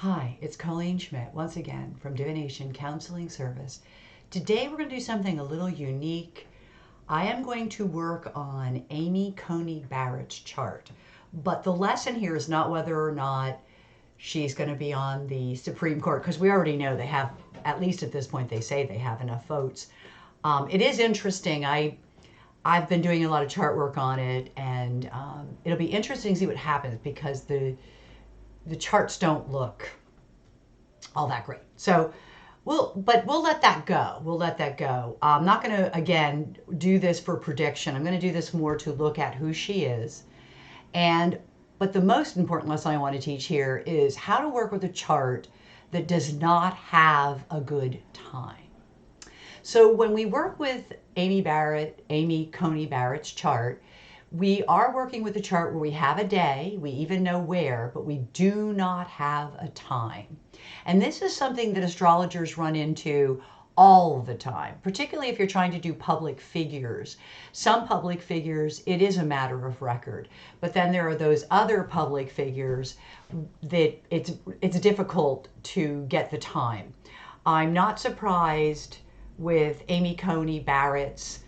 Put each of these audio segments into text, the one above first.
Hi, it's Colleen Schmidt once again from Divination Counseling Service. Today we're going to do something a little unique. I am going to work on Amy Coney Barrett's chart, but the lesson here is not whether or not she's going to be on the Supreme Court, because we already know they have, at least at this point they say they have enough votes. It is interesting. I've been doing a lot of chart work on it, and it'll be interesting to see what happens because the charts don't look all that great. So we'll let that go. We'll let that go. I'm not going to, again, do this for prediction. I'm going to do this more to look at who she is. But the most important lesson I want to teach here is how to work with a chart that does not have a good time. So when we work with Amy Coney Barrett's chart, we are working with a chart where we have a day, we even know where, but we do not have a time. And this is something that astrologers run into all the time, particularly if you're trying to do public figures. Some public figures, it is a matter of record, but then there are those other public figures that it's difficult to get the time. I'm not surprised with Amy Coney Barrett's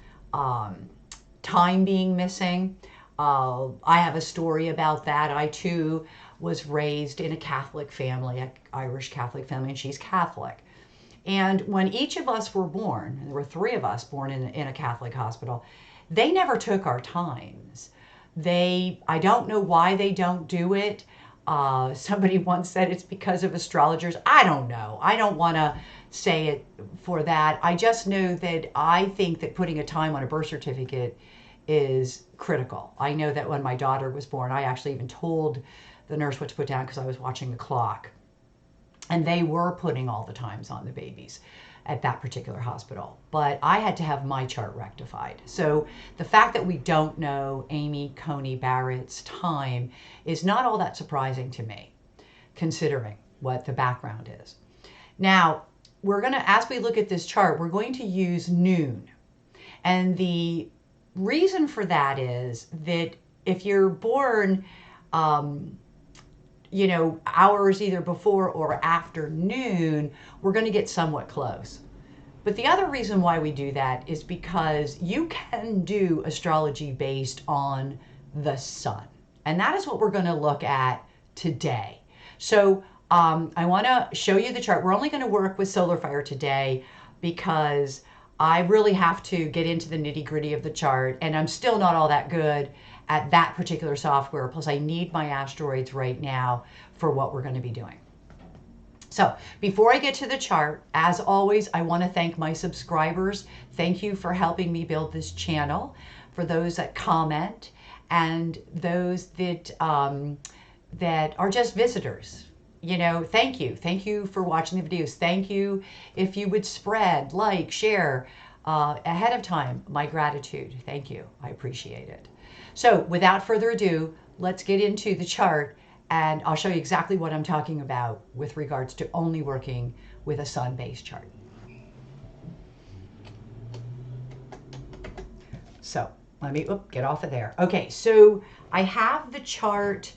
time being missing. I have a story about that. I too was raised in a Catholic family, an Irish Catholic family, and she's Catholic. And when each of us were born, and there were 3 of us born in a Catholic hospital, they never took our times. I don't know why they don't do it. Somebody once said it's because of astrologers. I don't know. I don't want to say it for that. I just know that I think that putting a time on a birth certificate is critical. I know that when my daughter was born, I actually even told the nurse what to put down because I was watching the clock. And they were putting all the times on the babies at that particular hospital. But I had to have my chart rectified. So the fact that we don't know Amy Coney Barrett's time is not all that surprising to me, considering what the background is. Now, we're going to, as we look at this chart, we're going to use noon. And the reason for that is that if you're born, hours either before or after noon, we're going to get somewhat close. But the other reason why we do that is because you can do astrology based on the sun. And that is what we're going to look at today. So I want to show you the chart. We're only going to work with solar fire today because I really have to get into the nitty-gritty of the chart, and I'm still not all that good at that particular software. Plus, I need my asteroids right now for what we're going to be doing. So before I get to the chart, as always, I want to thank my subscribers. Thank you for helping me build this channel. For those that comment and those that are just visitors, thank you. Thank you for watching the videos. Thank you if you would spread, like, share ahead of time. My gratitude. Thank you. I appreciate it. So without further ado, let's get into the chart, and I'll show you exactly what I'm talking about with regards to only working with a sun-based chart. So let me get off of there. Okay, so I have the chart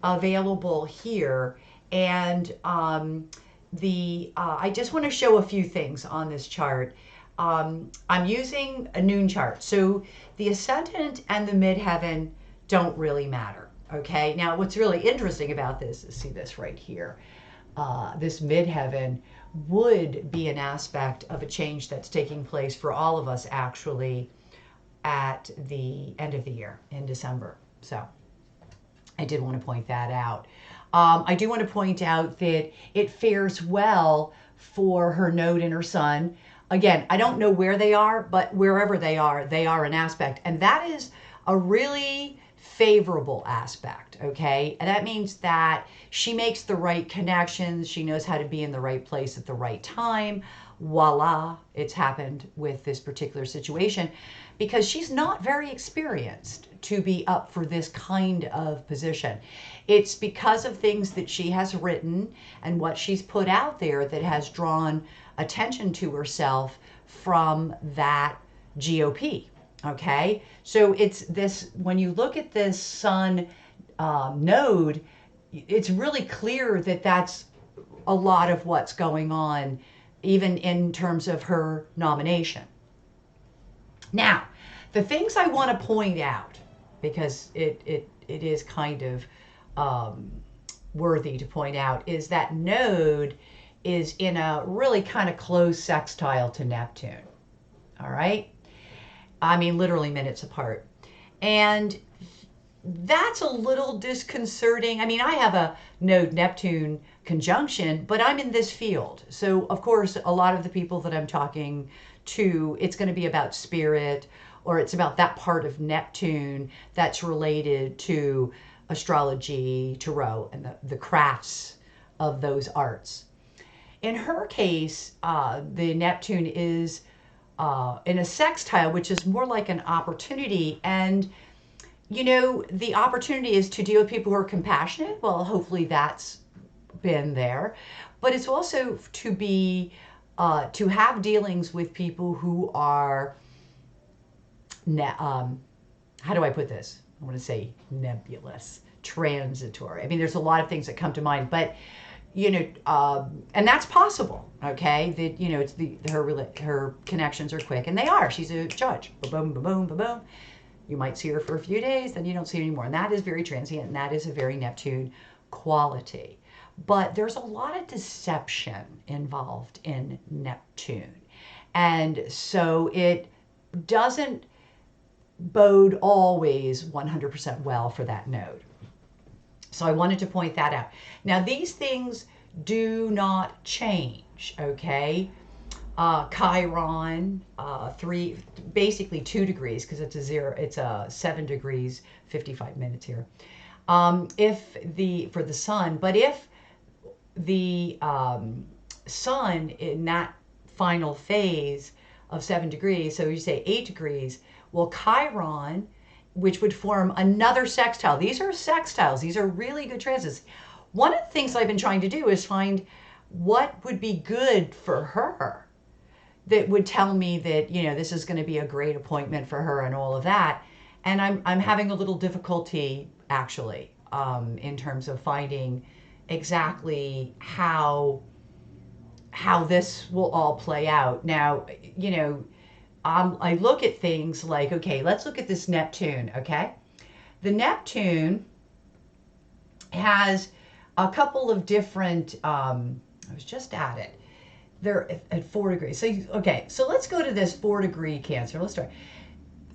available here, and I just want to show a few things on this chart. I'm using a noon chart. So the ascendant and the midheaven don't really matter. Okay. Now, what's really interesting about this is, see this right here. This midheaven would be an aspect of a change that's taking place for all of us actually at the end of the year in December. So I did want to point that out. I do want to point out that it fares well for her node and her sun. Again, I don't know where they are, but wherever they are an aspect. And that is a really favorable aspect, okay? And that means that she makes the right connections. She knows how to be in the right place at the right time. Voila, it's happened with this particular situation because she's not very experienced to be up for this kind of position. It's because of things that she has written and what she's put out there that has drawn attention to herself from that GOP. Okay, so it's this, when you look at this sun node, it's really clear that that's a lot of what's going on, even in terms of her nomination. Now, the things I want to point out, because it is kind of worthy to point out, is that node is in a really kind of close sextile to Neptune. All right? I mean, literally minutes apart. And that's a little disconcerting. I mean, I have a node Neptune conjunction, but I'm in this field. So, of course, a lot of the people that I'm talking to, it's going to be about spirit, or it's about that part of Neptune that's related to astrology, tarot, and the crafts of those arts. In her case, the Neptune is in a sextile, which is more like an opportunity. And, you know, the opportunity is to deal with people who are compassionate. Well, hopefully that's been there. But it's also to be, to have dealings with people who are, how do I put this? I want to say nebulous, transitory. I mean, there's a lot of things that come to mind, but you know, and that's possible. Okay, that, you know, it's her connections are quick, and they are. She's a judge. Boom, boom, boom, boom, boom. You might see her for a few days, then you don't see her anymore, and that is very transient, and that is a very Neptune quality. But there's a lot of deception involved in Neptune, and so it doesn't bode always 100% well for that node. So I wanted to point that out. Now, these things do not change, okay? Chiron, basically 2 degrees, because it's a 7 degrees, 55 minutes here. For the sun, but if the sun in that final phase of 7 degrees, so you say 8 degrees, well, Chiron, which would form another sextile. These are sextiles. These are really good transits. One of the things I've been trying to do is find what would be good for her that would tell me that, you know, this is going to be a great appointment for her and all of that. And I'm having a little difficulty, actually, in terms of finding exactly how this will all play out. Now, you know, I look at things like, okay, let's look at this Neptune, okay? The Neptune has a couple of different, I was just at it. They're at 4 degrees. So, okay, so let's go to this 4 degree Cancer. Let's start.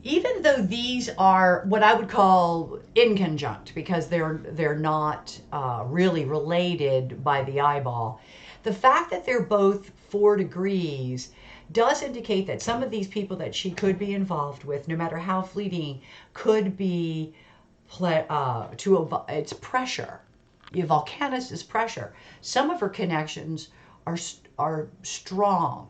Even though these are what I would call inconjunct, because they're not really related by the eyeball, the fact that they're both 4 degrees does indicate that some of these people that she could be involved with, no matter how fleeting, could be it's pressure. Volcanus is pressure. Some of her connections are strong,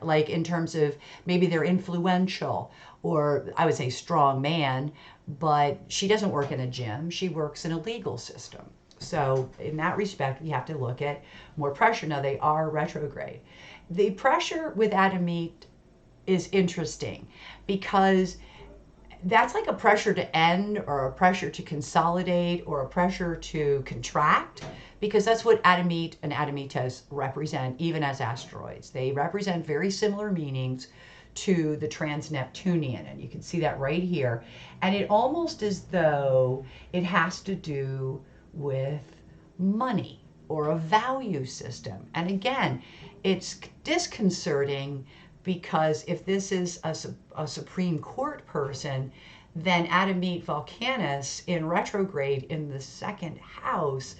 like in terms of maybe they're influential, or I would say strong man, but she doesn't work in a gym. She works in a legal system. So in that respect, we have to look at more pressure. Now, they are retrograde. The pressure with Adamite is interesting because that's like a pressure to end, or a pressure to consolidate, or a pressure to contract, because that's what Adamite and Adamites represent, even as asteroids. They represent very similar meanings to the trans-Neptunian, and you can see that right here. And it almost as though it has to do with money or a value system. And again, it's disconcerting because if this is a Supreme Court person, then Adamite Volcanus in retrograde in the 2nd house,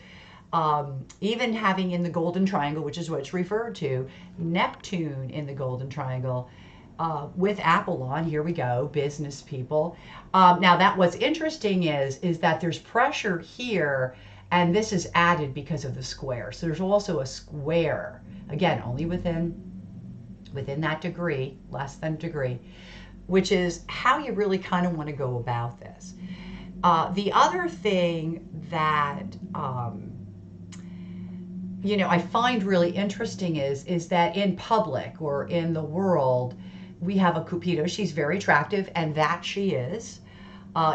even having in the Golden Triangle, which is what it's referred to, Neptune in the Golden Triangle, with Apollon, here we go, business people. Now, that what's interesting is that there's pressure here, and this is added because of the square. So there's also a square, again, only within that degree, less than degree, which is how you really kind of want to go about this. The other thing that you know, I find really interesting is that in public or in the world, we have a Cupido. She's very attractive, and that she is,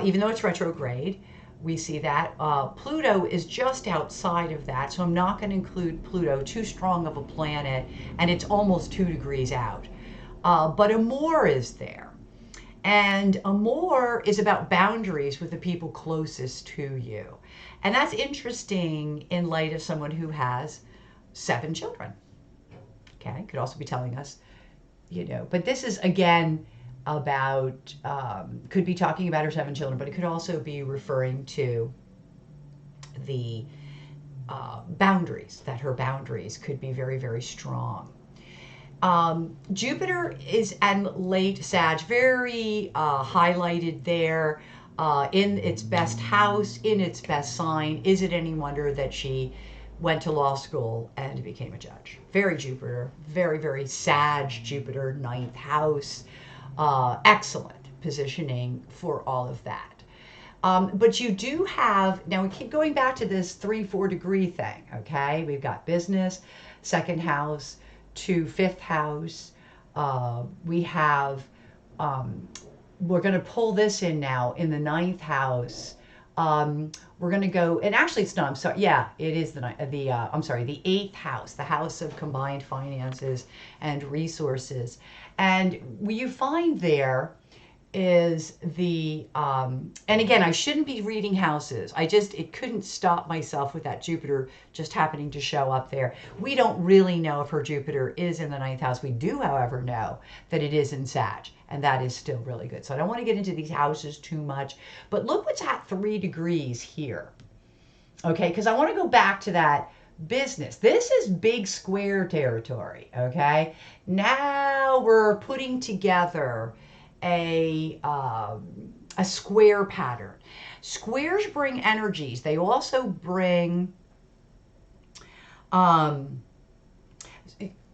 even though it's retrograde. We see that. Pluto is just outside of that, so I'm not going to include Pluto, too strong of a planet, and it's almost 2 degrees out. But Amor is there. And Amor is about boundaries with the people closest to you. And that's interesting in light of someone who has 7 children. Okay, could also be telling us, but this is again about, could be talking about her 7 children, but it could also be referring to the boundaries, that her boundaries could be very, very strong. Jupiter is in late Sag, very highlighted there in its best house, in its best sign. Is it any wonder that she went to law school and became a judge? Very Jupiter, very, very Sag Jupiter, 9th house. Excellent positioning for all of that. But you do have, now we keep going back to this 3-4 degree thing, okay? We've got business, 2nd house, to 5th house. We have, we're going to pull this in now in the 9th house. We're going to go, and actually it's not, I'm sorry, yeah, it is the 8th house, the house of combined finances and resources. And what you find there is the, and again, I shouldn't be reading houses. It couldn't stop myself with that Jupiter just happening to show up there. We don't really know if her Jupiter is in the 9th house. We do, however, know that it is in Sag, and that is still really good. So I don't want to get into these houses too much, but look what's at 3 degrees here. Okay, because I want to go back to that business. This is big square territory, okay? Now we're putting together a square pattern. Squares bring energies. They also bring, in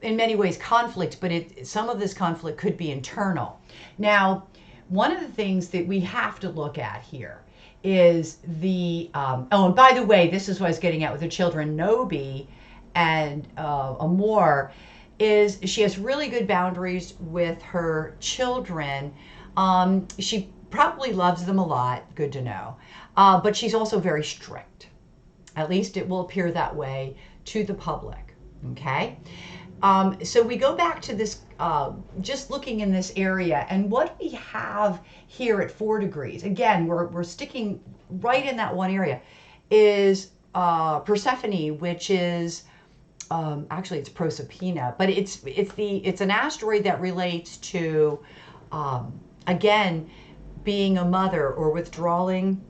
many ways, conflict, but some of this conflict could be internal. Now, one of the things that we have to look at here is the, and by the way, this is what I was getting at with the children, Nobi and Amor, is she has really good boundaries with her children. She probably loves them a lot, good to know, but she's also very strict. At least it will appear that way to the public, okay? So we go back to this, just looking in this area, and what we have here at 4 degrees, again, we're sticking right in that one area, is Persephone, which is, actually it's Proserpina, but it's an asteroid that relates to, again, being a mother or withdrawing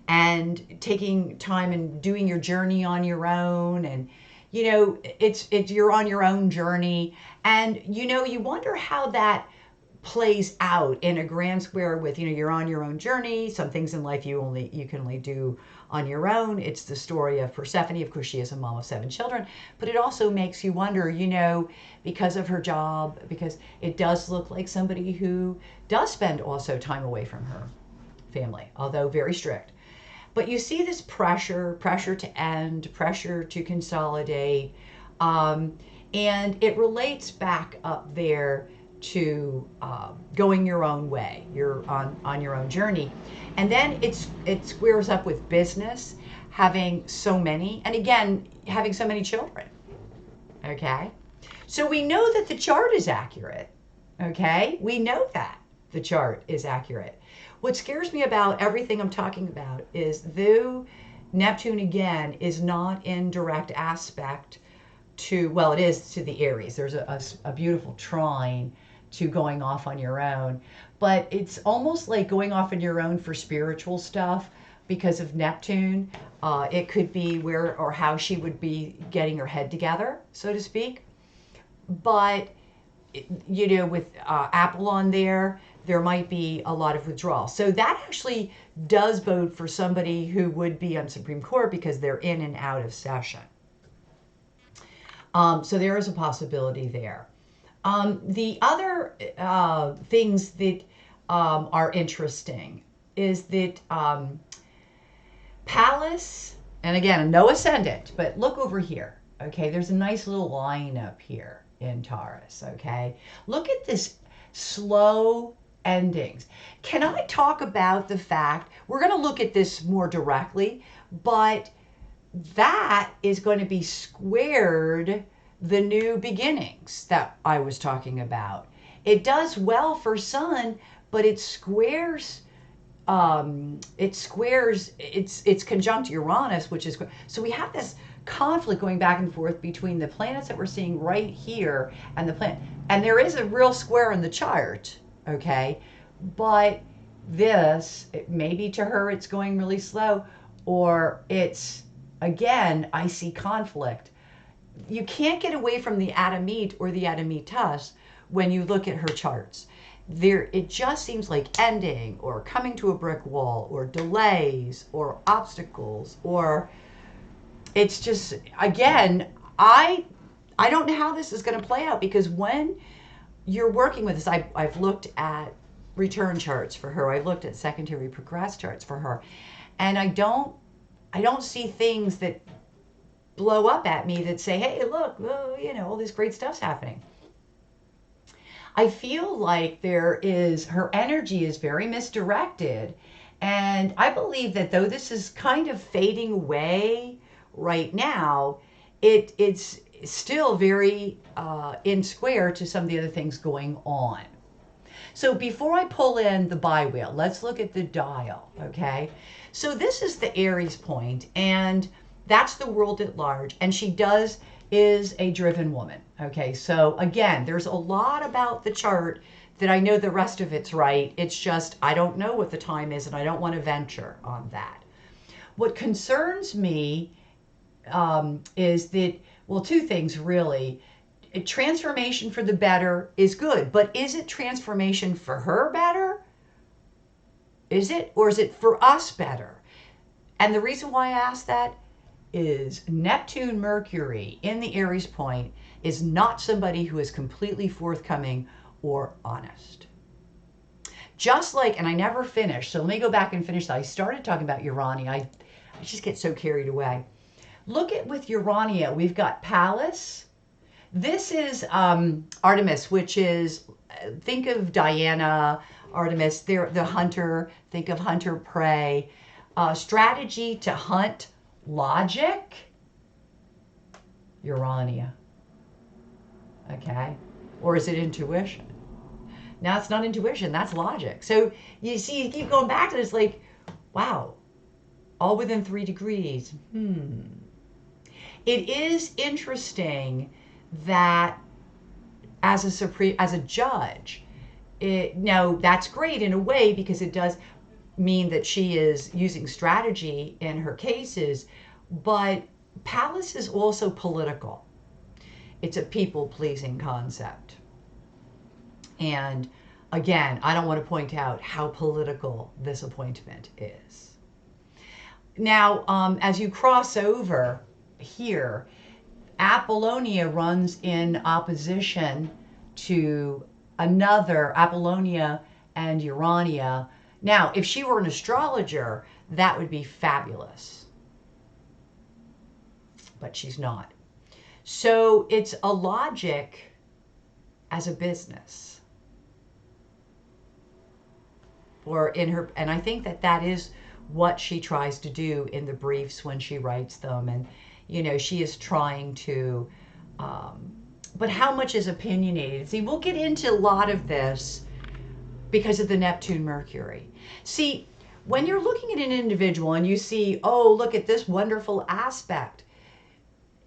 and taking time and doing your journey on your own. And it's you're on your own journey, and you wonder how that plays out in a grand square with, you're on your own journey. Some things in life you can only do on your own. It's the story of Persephone. Of course, she is a mom of 7 children, but it also makes you wonder, because of her job, because it does look like somebody who does spend also time away from her family, although very strict. But you see this pressure to end, pressure to consolidate, and it relates back up there to going your own way. You're on your own journey. And then it squares up with business, having so many, and again, having so many children, okay? So we know that the chart is accurate, okay? We know that the chart is accurate. What scares me about everything I'm talking about is, though Neptune, again, is not in direct aspect to, well, it is to the Aries. There's a beautiful trine to going off on your own, but it's almost like going off on your own for spiritual stuff because of Neptune. It could be where or how she would be getting her head together, so to speak. But, with Apollon there might be a lot of withdrawal. So that actually does bode for somebody who would be on Supreme Court because they're in and out of session. So there is a possibility there. The other things that are interesting is that Pallas, and again, no ascendant, but look over here, okay? There's a nice little line up here in Taurus, okay? Look at this slow endings. Can I talk about the fact, we're going to look at this more directly, but that is going to be squared the new beginnings that I was talking about. It does well for Sun, but it squares it's conjunct Uranus, which is, so we have this conflict going back and forth between the planets that we're seeing right here and the planet, and there is a real square in the chart, okay, but this, maybe to her it's going really slow, or it's, again, I see conflict. You can't get away from the Adamite or the Adamitas when you look at her charts. There, it just seems like ending or coming to a brick wall or delays or obstacles, or it's just, again, I don't know how this is going to play out, because when you're working with this, I've looked at return charts for her. I've looked at secondary progress charts for her, and I don't see things that blow up at me that say, hey, look, all this great stuff's happening. I feel like her energy is very misdirected. And I believe that though this is kind of fading away right now, it's still very in square to some of the other things going on. So before I pull in the bi-wheel, let's look at the dial, okay? So this is the Aries point, and that's the world at large. And she is a driven woman. Okay, so again, there's a lot about the chart that I know the rest of it's right. It's just, I don't know what the time is, and I don't want to venture on that. What concerns me is that, well, two things really. Transformation for the better is good, but is it transformation for her better? Is it? Or is it for us better? And the reason why I ask that is Neptune Mercury in the Aries point is not somebody who is completely forthcoming or honest. Just like, and I never finished, so let me go back and finish that. I started talking about Urania. I just get so carried away. Look at with Urania, we've got Pallas. This is Artemis, which is, think of Diana, Artemis, they're the hunter, think of hunter prey. Strategy to hunt, logic, Urania. Okay? Or is it intuition? Now it's not intuition, that's logic. So you see, you keep going back to this, like, wow, all within 3 degrees. It is interesting that as a judge, now that's great in a way, because it does mean that she is using strategy in her cases, but Pallas is also political. It's a people-pleasing concept. And again, I don't want to point out how political this appointment is. Now, as you cross over here, Apollonia runs in opposition to another, Apollonia and Urania. Now, if she were an astrologer, that would be fabulous. But she's not. So it's a logic as a business. Or in her, and I think that is what she tries to do in the briefs when she writes them. And, she is trying to, but how much is opinionated? See, we'll get into a lot of this because of the Neptune Mercury. See, when you're looking at an individual and you see, oh, look at this wonderful aspect.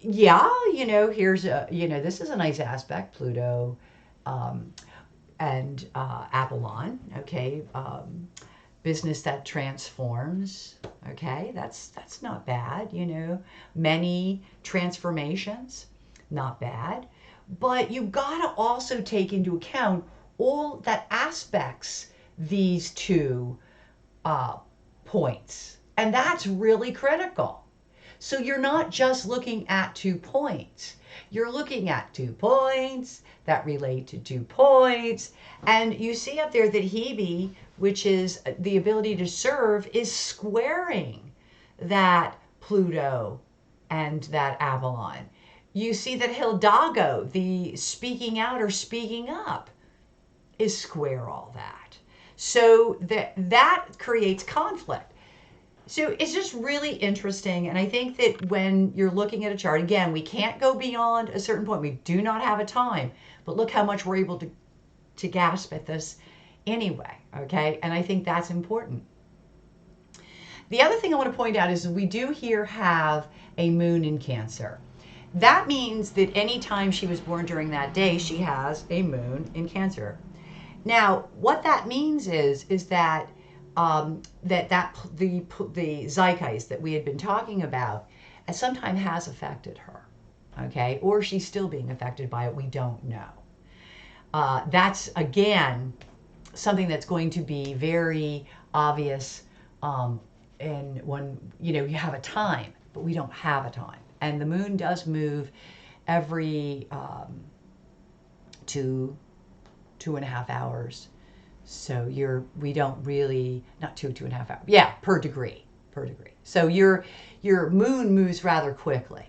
Yeah, here's this is a nice aspect, Pluto and Apollon, okay, business that transforms, okay, that's not bad, many transformations, not bad, but you gotta also take into account all that aspects these two points, and that's really critical. So you're not just looking at 2 points. You're looking at 2 points that relate to 2 points. And you see up there that Hebe, which is the ability to serve, is squaring that Pluto and that Avalon. You see that Hidalgo, the speaking out or speaking up, is square all that. So that creates conflict. So it's just really interesting. And I think that when you're looking at a chart, again, we can't go beyond a certain point. We do not have a time. But look how much we're able to grasp at this anyway. Okay. And I think that's important. The other thing I want to point out is we do here have a moon in Cancer. That means that anytime she was born during that day, she has a moon in Cancer. Now, what that means is that the zeitgeist that we had been talking about at some time has affected her, okay? Or she's still being affected by it. We don't know. That's, again, something that's going to be very obvious and when, you have a time, but we don't have a time. And the moon does move every 2.5 hours. So we don't really, not 2.5 hours. Yeah, per degree. So your moon moves rather quickly.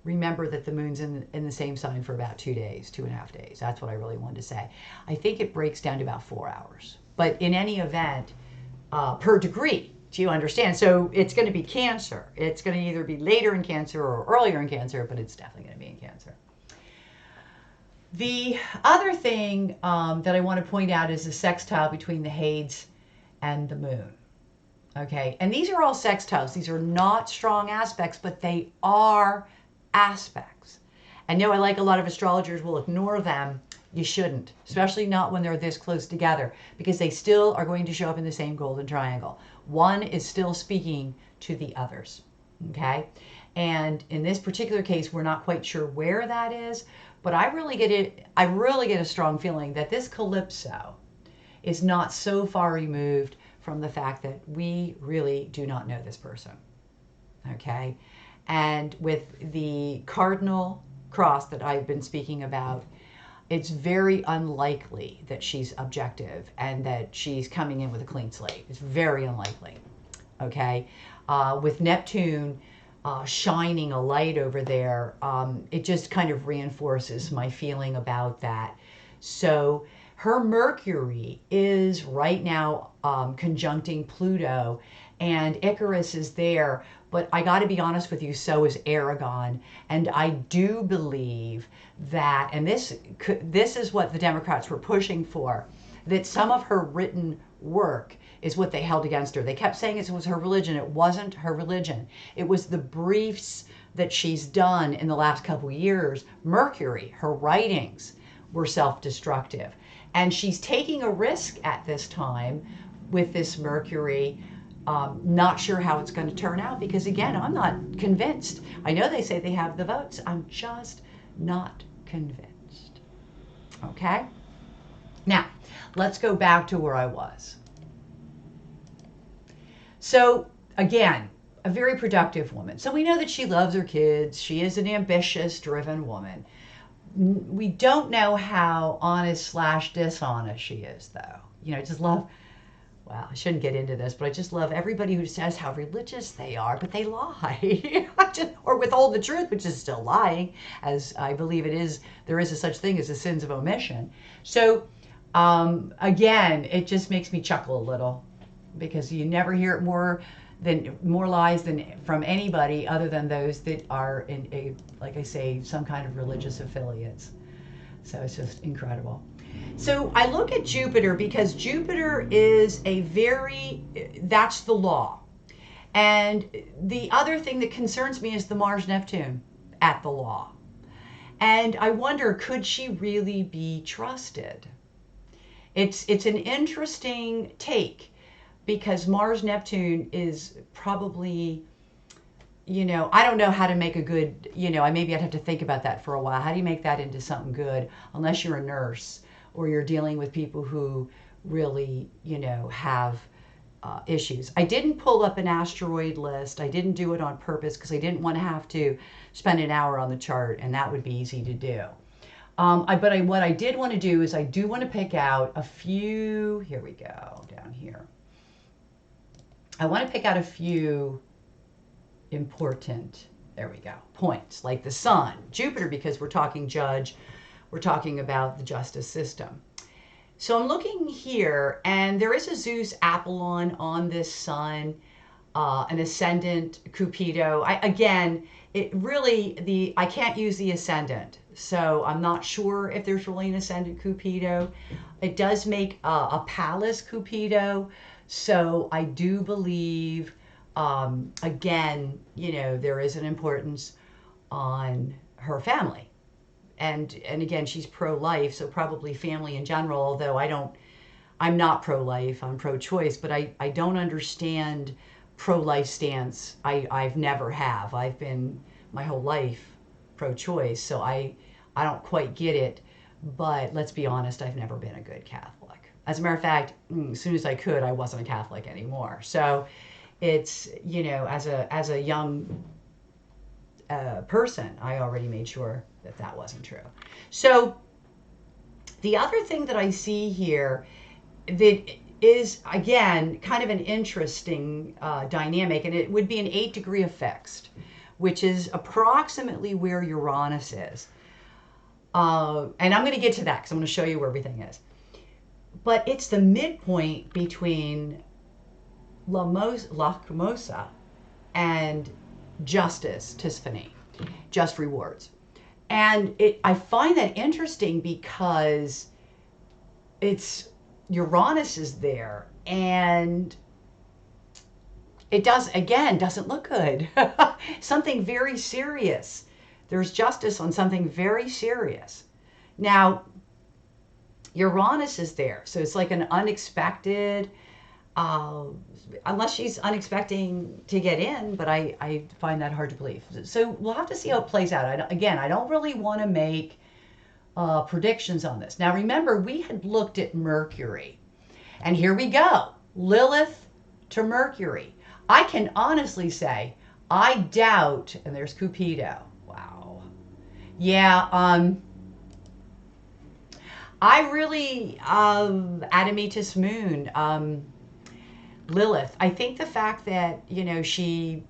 Remember that the moon's in the same sign for about 2 days, 2.5 days. That's what I really wanted to say. I think it breaks down to about 4 hours. But in any event, per degree, do you understand? So it's going to be Cancer. It's going to either be later in Cancer or earlier in Cancer, but it's definitely going to be in Cancer. The other thing that I want to point out is the sextile between the Hades and the moon. Okay, and these are all sextiles. These are not strong aspects, but they are aspects. I know like a lot of astrologers will ignore them. You shouldn't, especially not when they're this close together, because they still are going to show up in the same golden triangle. One is still speaking to the others. Okay, and in this particular case, we're not quite sure where that is. But I really get a strong feeling that this Calypso is not so far removed from the fact that we really do not know this person. Okay? And with the cardinal cross that I've been speaking about, it's very unlikely that she's objective and that she's coming in with a clean slate. It's very unlikely. Okay? With Neptune shining a light over there, it just kind of reinforces my feeling about that. So her Mercury is right now conjuncting Pluto, and Icarus is there. But I got to be honest with you, so is Aragon. And I do believe that, and this is what the Democrats were pushing for, that some of her written work is what they held against her. They kept saying it was her religion. It wasn't her religion. It was the briefs that she's done in the last couple of years. Mercury, her writings were self-destructive. And she's taking a risk at this time with this Mercury. Not sure how it's going to turn out because, again, I'm not convinced. I know they say they have the votes. I'm just not convinced. Okay? Now, let's go back to where I was. So, again, a very productive woman. So we know that she loves her kids. She is an ambitious, driven woman. We don't know how honest / dishonest she is, though. I just love, well, I shouldn't get into this, but I just love everybody who says how religious they are, but they lie. Or withhold the truth, which is still lying, as I believe it is. There is a such thing as the sins of omission. So, again, it just makes me chuckle a little, because you never hear it more lies than from anybody other than those that are in like I say, some kind of religious affiliates. So it's just incredible. So I look at Jupiter because Jupiter is that's the law. And the other thing that concerns me is the Mars Neptune at the law. And I wonder, could she really be trusted? It's an interesting take, because Mars Neptune is probably, I don't know how to make a good, maybe I'd have to think about that for a while. How do you make that into something good, unless you're a nurse or you're dealing with people who really, have issues. I didn't pull up an asteroid list. I didn't do it on purpose because I didn't want to have to spend an hour on the chart, and that would be easy to do. What I did want to do is I do want to pick out a few, here we go, down here. I want to pick out a few important, there we go, points, like the sun, Jupiter, because we're talking judge, we're talking about the justice system. So I'm looking here, and there is a Zeus Apollon on this sun, an ascendant Cupido. Again, it really I can't use the ascendant, so I'm not sure if there's really an ascendant Cupido. It does make a Pallas Cupido, so I do believe, again, there is an importance on her family. And again, she's pro-life, so probably family in general, although I'm not pro-life, I'm pro-choice, but I don't understand pro-life stance. I've never have. I've been my whole life pro-choice, so I don't quite get it. But let's be honest, I've never been a good Catholic. As a matter of fact, as soon as I could, I wasn't a Catholic anymore. So it's, as a young person, I already made sure that that wasn't true. So the other thing that I see here that is, again, kind of an interesting dynamic, and it would be an 8-degree of fixed, which is approximately where Uranus is. And I'm going to get to that because I'm going to show you where everything is. But it's the midpoint between Lacrimosa and Justice, Tisphany, Just Rewards. And I find that interesting because it's Uranus is there, and it doesn't look good. Something very serious. There's justice on something very serious. Now, Uranus is there, so it's like an unexpected, unless she's unexpecting to get in, but I find that hard to believe. So we'll have to see how it plays out. I don't really want to make predictions on this. Now remember, we had looked at Mercury, and here we go. Lilith to Mercury. I can honestly say, I doubt, and there's Cupido. Wow. Yeah, I really, Admetus Moon, Lilith, I think the fact that, she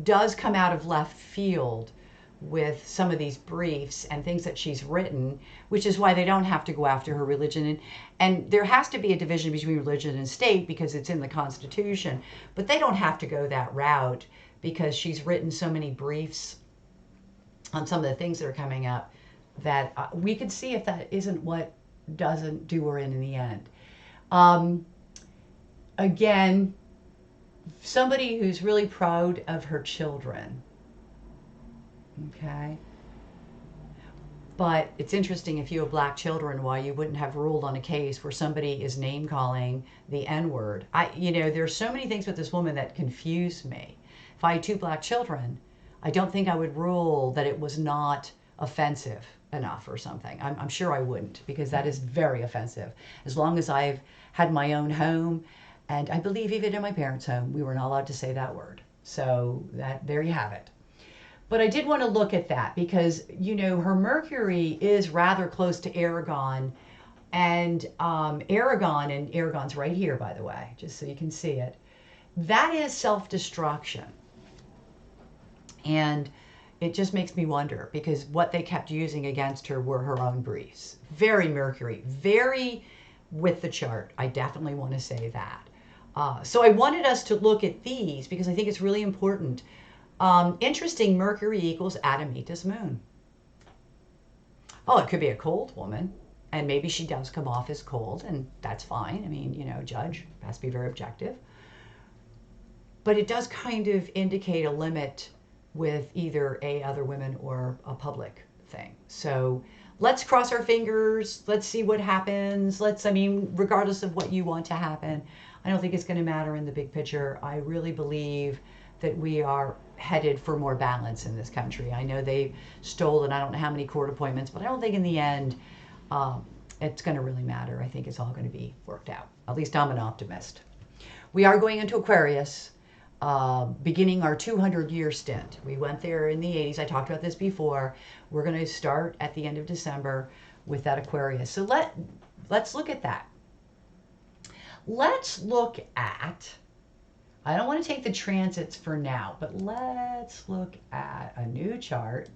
does come out of left field with some of these briefs and things that she's written, which is why they don't have to go after her religion. And there has to be a division between religion and state because it's in the Constitution, but they don't have to go that route because she's written so many briefs on some of the things that are coming up that we could see if that isn't what doesn't do her in the end. Again, somebody who's really proud of her children. Okay. But it's interesting, if you have black children, why you wouldn't have ruled on a case where somebody is name calling the N-word. There's so many things with this woman that confuse me. If I had 2 black children, I don't think I would rule that it was not offensive enough or something. I'm sure I wouldn't, because that is very offensive. As long as I've had my own home, and I believe even in my parents' home, we were not allowed to say that word. So there you have it. But I did want to look at that because, her Mercury is rather close to Aragon. And Aragon's right here, by the way, just so you can see it. That is self-destruction. And it just makes me wonder, because what they kept using against her were her own briefs. Very Mercury, very with the chart. I definitely want to say that. So I wanted us to look at these because I think it's really important. Interesting, Mercury equals Admetus Moon. Oh, it could be a cold woman, and maybe she does come off as cold, and that's fine. I mean, judge has to be very objective. But it does kind of indicate a limit with either other women or a public thing. So let's cross our fingers. Let's see what happens. Regardless of what you want to happen, I don't think it's going to matter in the big picture. I really believe that we are headed for more balance in this country. I know they've stolen I don't know how many court appointments, but I don't think in the end it's going to really matter. I think it's all going to be worked out. At least I'm an optimist. We are going into Aquarius, beginning our 200-year stint. We went there in the 80s. I talked about this before. We're going to start at the end of December with that Aquarius. So let's look at that. Let's look at, I don't want to take the transits for now, but let's look at a new chart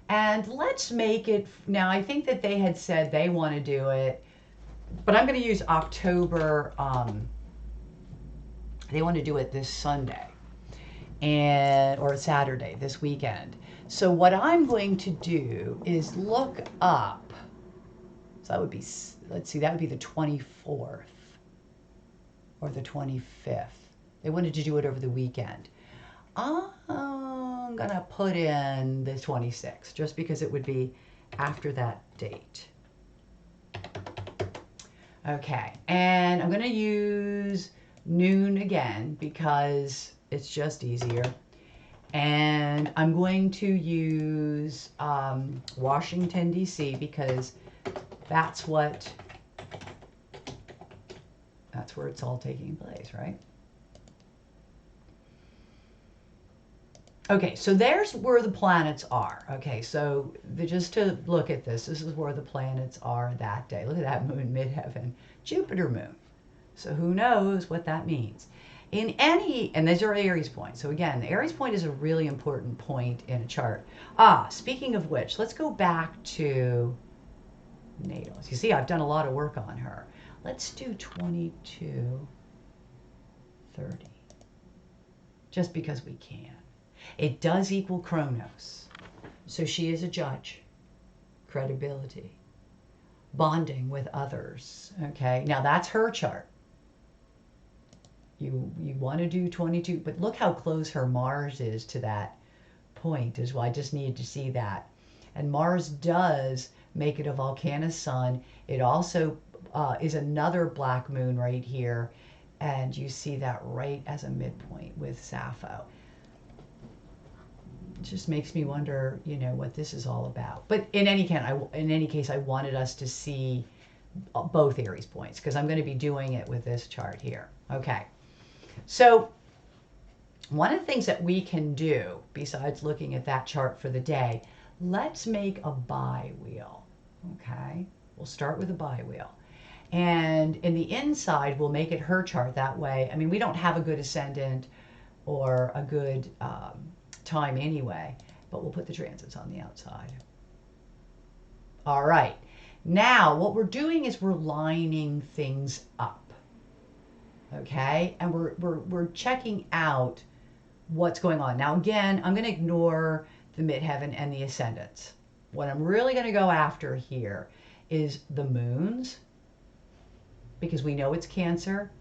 and let's make it, now I think that they had said they want to do it but I'm going to use October. They want to do it this Sunday or Saturday, this weekend. So what I'm going to do is look up. So that would be, let's see, that would be the 24th or the 25th. They wanted to do it over the weekend. I'm going to put in the 26th just because it would be after that date. Okay, and I'm going to use noon again because it's just easier. And I'm going to use Washington, D.C. because that's where it's all taking place, right? Okay, so there's where the planets are. Okay, so just to look at this is where the planets are that day. Look at that moon, midheaven, Jupiter moon. So who knows what that means? And these are Aries points. So again, the Aries point is a really important point in a chart. Speaking of which, let's go back to natals. You see, I've done a lot of work on her. Let's do 2230, just because we can. It does equal Chronos. So she is a judge, credibility, bonding with others. Okay, now that's her chart. You want to do 22, but look how close her Mars is to that point as well. I just need to see that. And Mars does make it a volcanic sun. It also is another black moon right here. And you see that right as a midpoint with Sappho. It just makes me wonder, what this is all about. But in any case, I wanted us to see both Aries points because I'm going to be doing it with this chart here. Okay. So one of the things that we can do, besides looking at that chart for the day, let's make a bi-wheel, okay? We'll start with a bi-wheel. And in the inside, we'll make it her chart that way. I mean, we don't have a good ascendant or a good time anyway, but we'll put the transits on the outside. All right. Now, what we're doing is we're lining things up. Okay, and we're checking out what's going on. Now again, I'm going to ignore the midheaven and the ascendants. What I'm really going to go after here is the moons, because we know it's Cancer.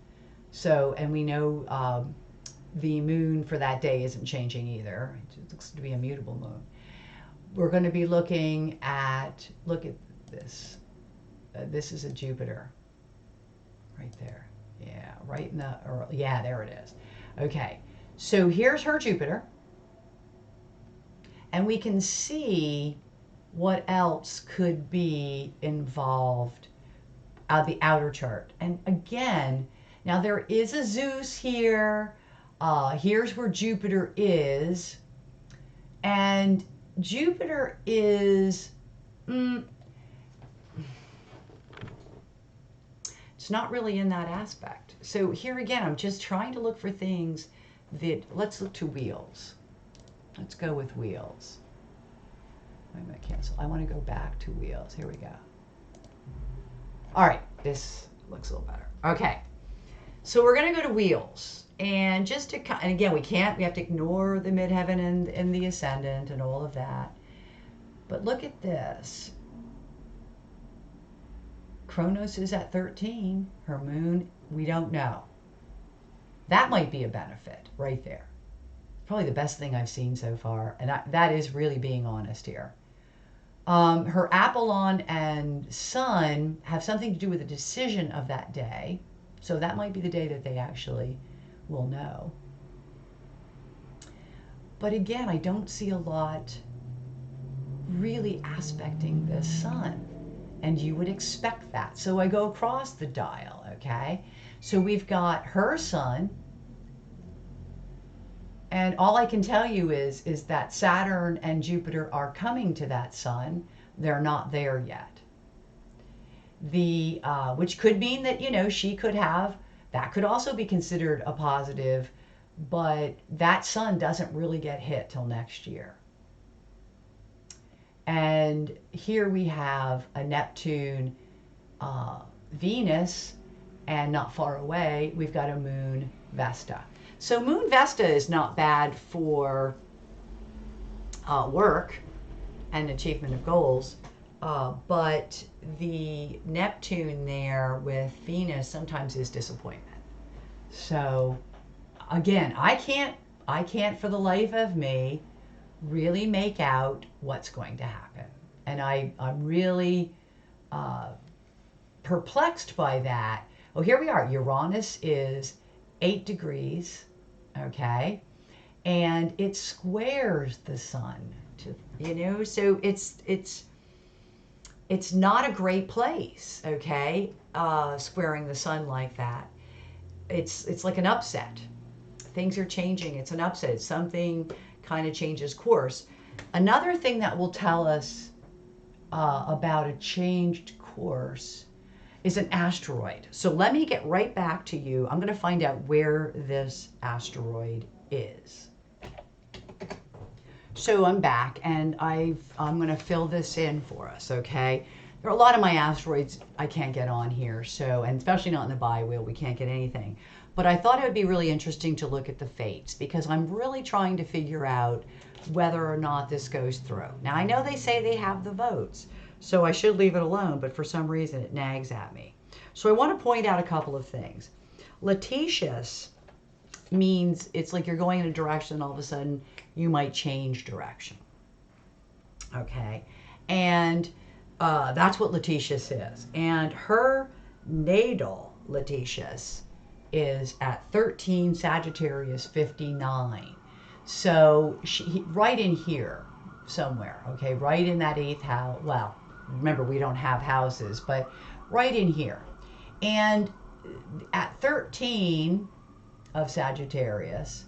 So, and we know the moon for that day isn't changing either. It looks to be a mutable moon. We're going to be looking at, look at this. This is a Jupiter right there. Yeah, right in the, yeah, there it is. Okay, so here's her Jupiter. And we can see what else could be involved the outer chart. And again, now there is a Zeus here. Here's where Jupiter is. And Jupiter is... it's not really in that aspect. So here again, I'm just trying to look for things that, let's look to wheels. Let's go with wheels. I'm going to cancel. I want to go back to wheels. Here we go. All right, this looks a little better. Okay, so we're going to go to wheels. And just to, and again, we have to ignore the midheaven and the ascendant and all of that. But look at this. Kronos is at 13. Her moon, we don't know. That might be a benefit right there. Probably the best thing I've seen so far. And that is really being honest here. Her Apollon and Sun have something to do with the decision of that day. So that might be the day that they actually will know. But again, I don't see a lot really aspecting the Sun. And you would expect that. So I go across the dial, okay? So we've got her Sun. And all I can tell you is that Saturn and Jupiter are coming to that Sun. They're not there yet. Which could mean that, she could have, that could also be considered a positive, but that Sun doesn't really get hit till next year. And here we have a Neptune Venus, and not far away, we've got a moon Vesta. So moon Vesta is not bad for work and achievement of goals, but the Neptune there with Venus sometimes is disappointment. So again, I can't for the life of me really make out what's going to happen. And I'm really perplexed by that. Oh, here we are. Uranus is 8 degrees, okay? And it squares the sun, so it's not a great place, okay? Squaring the sun like that. It's like an upset. Things are changing. It's an upset. Something kind of changes course. Another thing that will tell us about a changed course is an asteroid. So let me get right back to you. I'm going to find out where this asteroid is. So I'm back, and I'm going to fill this in for us, okay? There are a lot of my asteroids I can't get on here, so, and especially not in the bi-wheel, we can't get anything. But I thought it would be really interesting to look at the fates, because I'm really trying to figure out whether or not this goes through. Now, I know they say they have the votes, so I should leave it alone, but for some reason it nags at me. So I want to point out a couple of things. Litigious means it's like you're going in a direction, all of a sudden you might change direction. Okay, and that's what litigious is. And her natal litigious is at 13 Sagittarius 59. So right in here somewhere, okay, right in that 8th house. Well, remember, we don't have houses, but right in here. And at 13 of Sagittarius,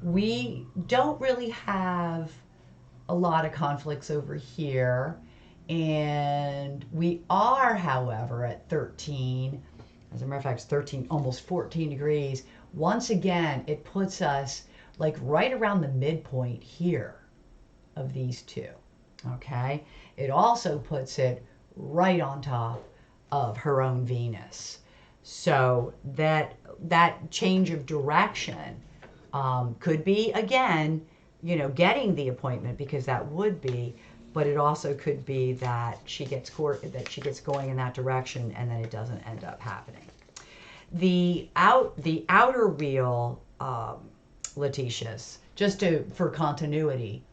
we don't really have a lot of conflicts over here. And we are, however, at 13, as a matter of fact, it's 13, almost 14 degrees. Once again, it puts us like right around the midpoint here of these two, okay? It also puts it right on top of her own Venus. So that change of direction could be, again, getting the appointment, because that would be, but it also could be that she gets going in that direction and then it doesn't end up happening. The outer wheel, litigious, just for continuity,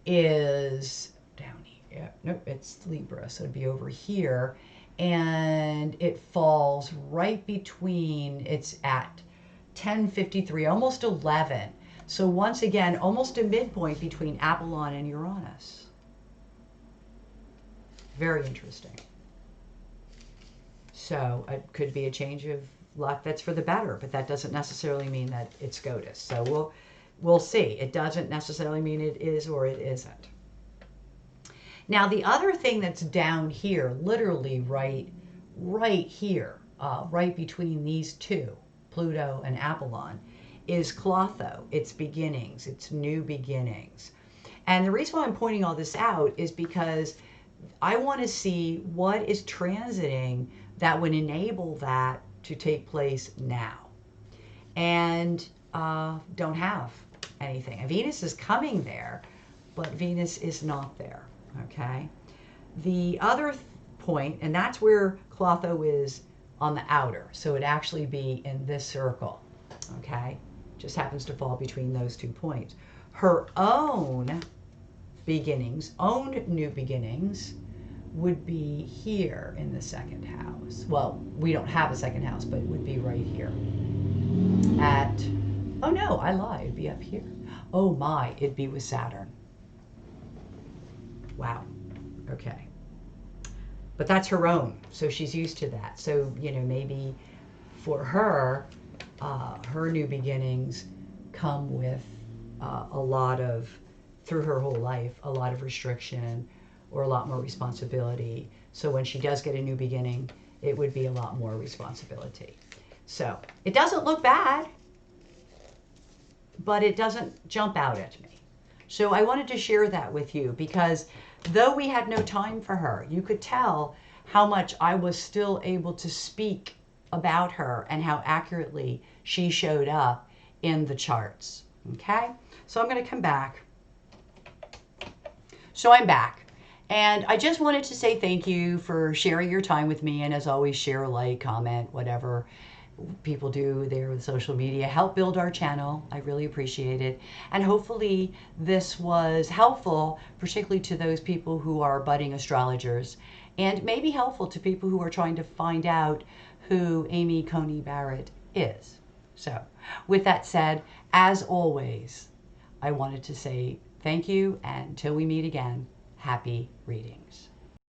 is down here. Nope, it's Libra, so it'd be over here. And it falls right between, it's at 10:53, almost 11. So once again, almost a midpoint between Apollon and Uranus. Very interesting. So it could be a change of luck that's for the better, but that doesn't necessarily mean that it's SCOTUS. So we'll see. It doesn't necessarily mean it is or it isn't. Now, the other thing that's down here, literally right here, right between these two, Pluto and Apollon, is Clotho, its beginnings, its new beginnings. And the reason why I'm pointing all this out is because I want to see what is transiting that would enable that to take place now. And don't have anything. And Venus is coming there, but Venus is not there. Okay. The other point, and that's where Clotho is on the outer, so it'd actually be in this circle. Okay, just happens to fall between those 2 points. Her own beginnings, own new beginnings, would be here in the 2nd house. Well, we don't have a 2nd house, but it would be right here. Oh no, I lied, it'd be up here. Oh my, it'd be with Saturn. Wow. Okay. But that's her own, so she's used to that. So, maybe for her, her new beginnings come with a lot of, through her whole life, a lot of restriction or a lot more responsibility. So when she does get a new beginning, it would be a lot more responsibility. So it doesn't look bad, but it doesn't jump out at me. So I wanted to share that with you, because though we had no time for her, you could tell how much I was still able to speak about her and how accurately she showed up in the charts. Okay, so I'm going to come back. So I'm back. And I just wanted to say thank you for sharing your time with me. And as always, share, like, comment, whatever people do there with social media. Help build our channel. I really appreciate it. And hopefully this was helpful, particularly to those people who are budding astrologers, and maybe helpful to people who are trying to find out who Amy Coney Barrett is. So with that said, as always, I wanted to say thank you, and until we meet again, happy readings.